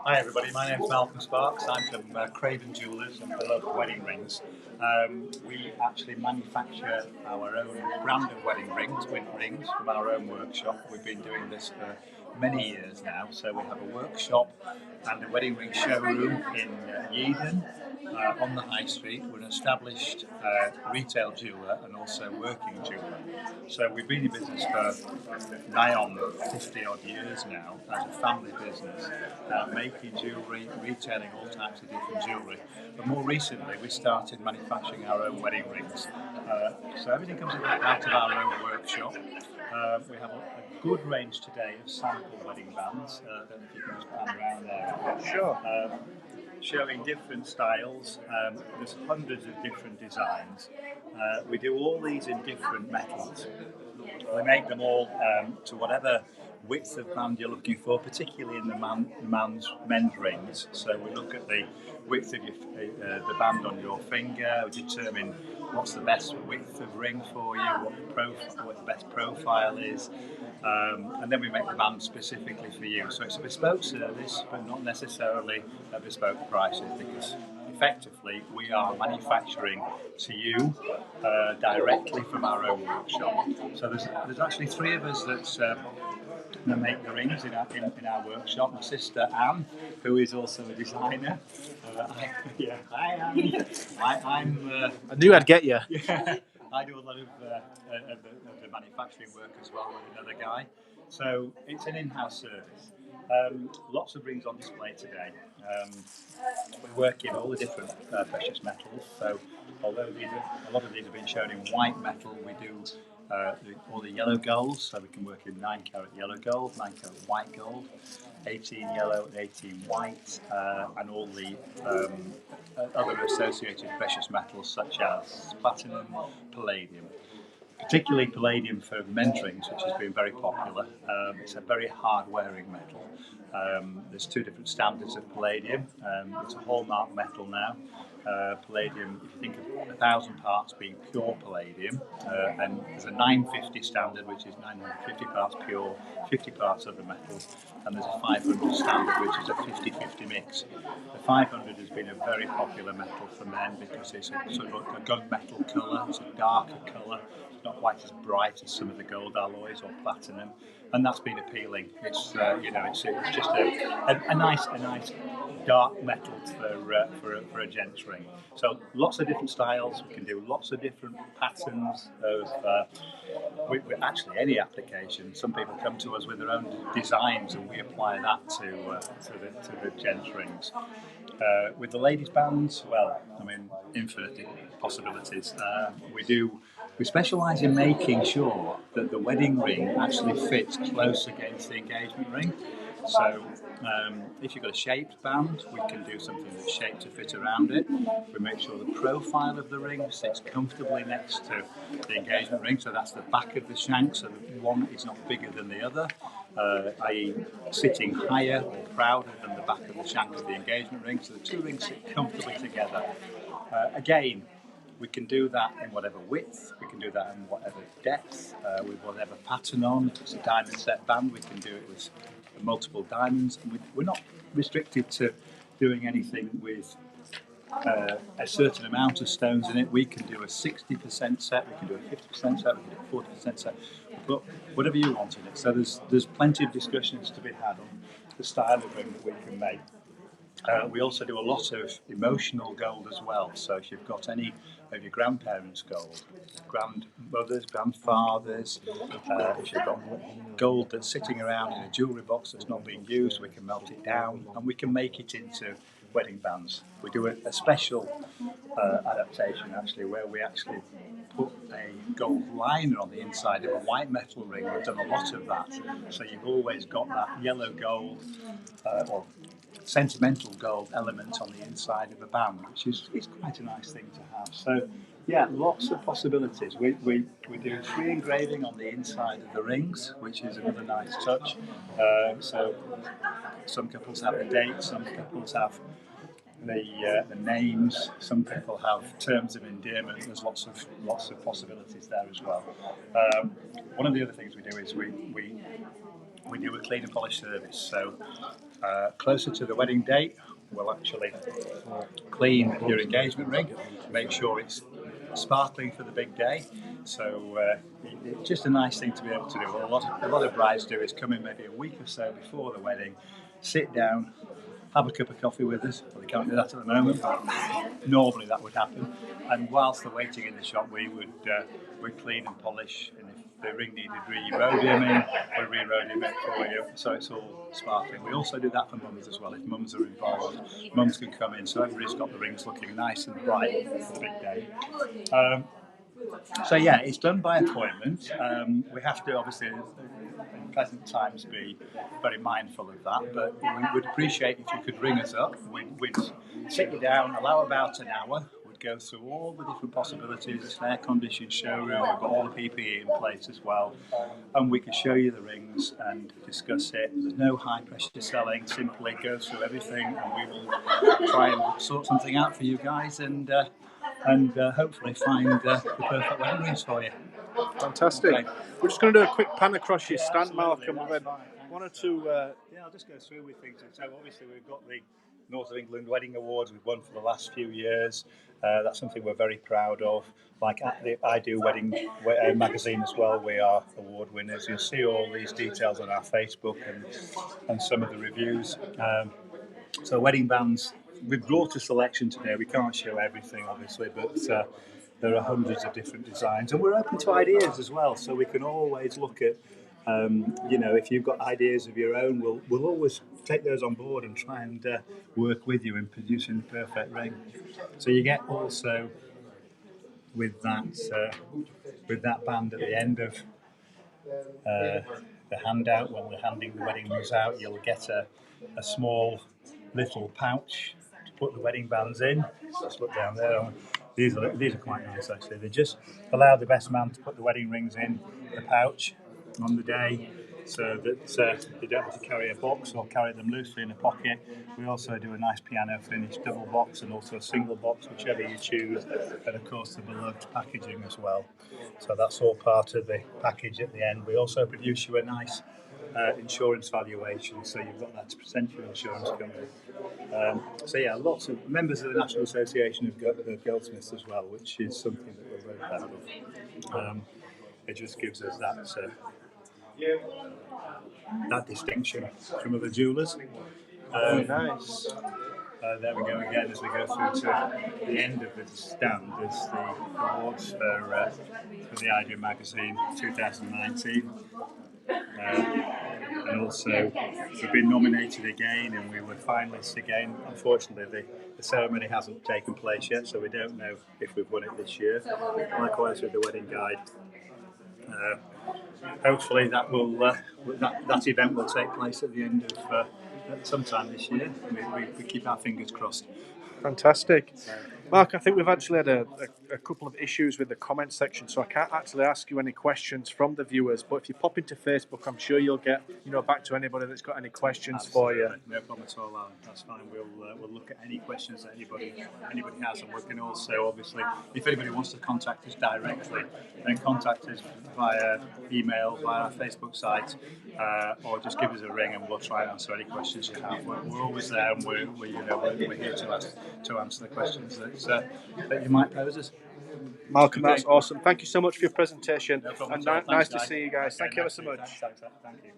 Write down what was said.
Hi everybody, my name's Malcolm Sparks. I'm from Craven Jewellers and beloved wedding rings. We actually manufacture our own brand of wedding rings, from our own workshop. We've been doing this for many years now. So we have a workshop and a wedding ring showroom in Yeadon on the High Street. We're an established retail jeweller and also working jeweller. So we've been in business for nigh on 50 odd years now as a family business, making jewellery, retailing all types of different jewellery. But more recently we started manufacturing our own wedding rings. So everything comes out of our own workshop. We have a good range today of sample wedding bands. I don't know if you can just pan around there. Sure. Showing different styles. There's hundreds of different designs. We do all these in different metals. We make them all to whatever width of band you're looking for, particularly in the men's rings. So we look at the width of the band on your finger, we determine what's the best width of ring for you, what the best profile is, and then we make the band specifically for you. So it's a bespoke service, but not necessarily a bespoke prices, because effectively we are manufacturing to you directly from our own workshop. So there's actually three of us that make the rings in our workshop. My sister Anne, who is also a designer. Hi Anne. I knew I'd get you. Yeah, I do a lot of the manufacturing work as well with another guy. So it's an in-house service. Lots of rings on display today. We work in all the different precious metals. So although a lot of these have been shown in white metal, we do all the yellow golds. So we can work in 9-carat yellow gold, 9-carat white gold, 18 yellow and 18 white, and all the other associated precious metals such as platinum, palladium. Particularly palladium for men's rings, which has been very popular. It's a very hard-wearing metal. There's two different standards of palladium. It's a hallmark metal now. Palladium, if you think of 1,000 parts being pure palladium, and there's a 950 standard, which is 950 parts pure, 50 parts other metals, and there's a 500 standard, which is a 50-50 mix. The 500 has been a very popular metal for men because it's a sort of a gunmetal colour, it's a darker colour, it's not quite as bright as some of the gold alloys or platinum, and that's been appealing. It's it's just a nice dark metal for a gents ring. So lots of different styles. We can do lots of different patterns of actually any application. Some people come to us with their own designs, and we apply that to the gents rings. With the ladies' bands, well, I mean, infinite possibilities. We specialise in making sure that the wedding ring actually fits close against the engagement ring. So if you've got a shaped band, we can do something that's shaped to fit around it. We make sure the profile of the ring sits comfortably next to the engagement ring, so that's the back of the shank, so that one is not bigger than the other, i.e. sitting higher or prouder than the back of the shank of the engagement ring, so the two rings sit comfortably together. Again, we can do that in whatever width, we can do that in whatever depth, with whatever pattern on. If it's a diamond set band, we can do it with multiple diamonds. And we're not restricted to doing anything with a certain amount of stones in it. We can do a 60% set, we can do a 50% set, we can do a 40% set, but whatever you want in it. So there's plenty of discussions to be had on the style of ring that we can make. We also do a lot of emotional gold as well. So if you've got any of your grandparents' gold, grandmothers, grandfathers, if you've got gold that's sitting around in a jewellery box that's not being used, we can melt it down and we can make it into wedding bands. We do a special adaptation actually, where we actually put a gold liner on the inside of a white metal ring. We've done a lot of that, so you've always got that yellow gold or sentimental gold element on the inside of a band, which is quite a nice thing to have. So yeah, lots of possibilities. We do free engraving on the inside of the rings, which is another nice touch. So some couples have the dates, some couples have the names, some people have terms of endearment. There's lots of possibilities there as well. One of the other things we do is we we do a clean and polish service. So closer to the wedding date, we'll actually clean your engagement ring, make sure it's sparkling for the big day. So it's just a nice thing to be able to do. What a lot of brides do is come in maybe a week or so before the wedding, sit down, have a cup of coffee with us. Well, they can't do that at the moment, but normally that would happen. And whilst they're waiting in the shop, we'd clean and polish, and if the ring needed re-rhodiuming, we'll re-rhodium it for you, so it's all sparkling. We also do that for mums as well. If mums are involved, mums can come in, so everybody's got the rings looking nice and bright for the big day. So yeah, it's done by appointment. We have to obviously in present times be very mindful of that, but we would appreciate if you could ring us up. We'd sit you down, allow about an hour. We'd go through all the different possibilities. It's an air-conditioned showroom. We've got all the PPE in place as well, and we can show you the rings and discuss it. There's no high-pressure selling. Simply go through everything, and we will try and sort something out for you guys, and hopefully find the perfect wedding rings for you. Fantastic. Okay. We're just going to do a quick pan across your stand, Malcolm. We've had one or two... Yeah, I'll just go through with things. So obviously we've got the North of England Wedding Awards we've won for the last few years. That's something we're very proud of. Like at the I Do Wedding magazine as well, we are award winners. You'll see all these details on our Facebook and some of the reviews. So wedding bands, we've brought a selection today. We can't show everything, obviously, but there are hundreds of different designs, and we're open to ideas as well. So we can always look at, if you've got ideas of your own, we'll always take those on board and try and work with you in producing the perfect ring. So you get also with that band at the end of the handout, when we're handing the wedding rings out, you'll get a small little pouch to put the wedding bands in. Just look down there. These are quite nice actually. They just allow the best man to put the wedding rings in the pouch on the day, so that you don't have to carry a box or carry them loosely in a pocket. We also do a nice piano finish double box and also a single box, whichever you choose, and of course the beloved packaging as well. So that's all part of the package at the end. We also produce you a nice insurance valuation, so you've got that to present your insurance company. So yeah, lots of members of the National Association of Goldsmiths as well, which is something that we're very proud of. It just gives us that distinction from other jewellers. Nice. There we go again as we go through to the end of the stand. There's the awards for the Idea Magazine 2019. And also we've been nominated again, and we were finalists again. Unfortunately the ceremony hasn't taken place yet, so we don't know if we've won it this year. Likewise with the wedding guide. Hopefully that event will take place at the end of sometime this year. We keep our fingers crossed. Fantastic. Mark, I think we've actually had a couple of issues with the comment section, so I can't actually ask you any questions from the viewers, but if you pop into Facebook, I'm sure you'll get back to anybody that's got any questions. Absolutely. For you. No problem at all, Alan. That's fine. We'll look at any questions that anybody has, and we can also, obviously, if anybody wants to contact us directly, then contact us via email, via our Facebook site, or just give us a ring and we'll try and answer any questions you have. We're always there, and we're here to answer the questions that you might pose us. Malcolm, that's awesome. Thank you so much for your presentation. No problem. And nice to see you guys. Thank you ever so much. Thanks. Thank you.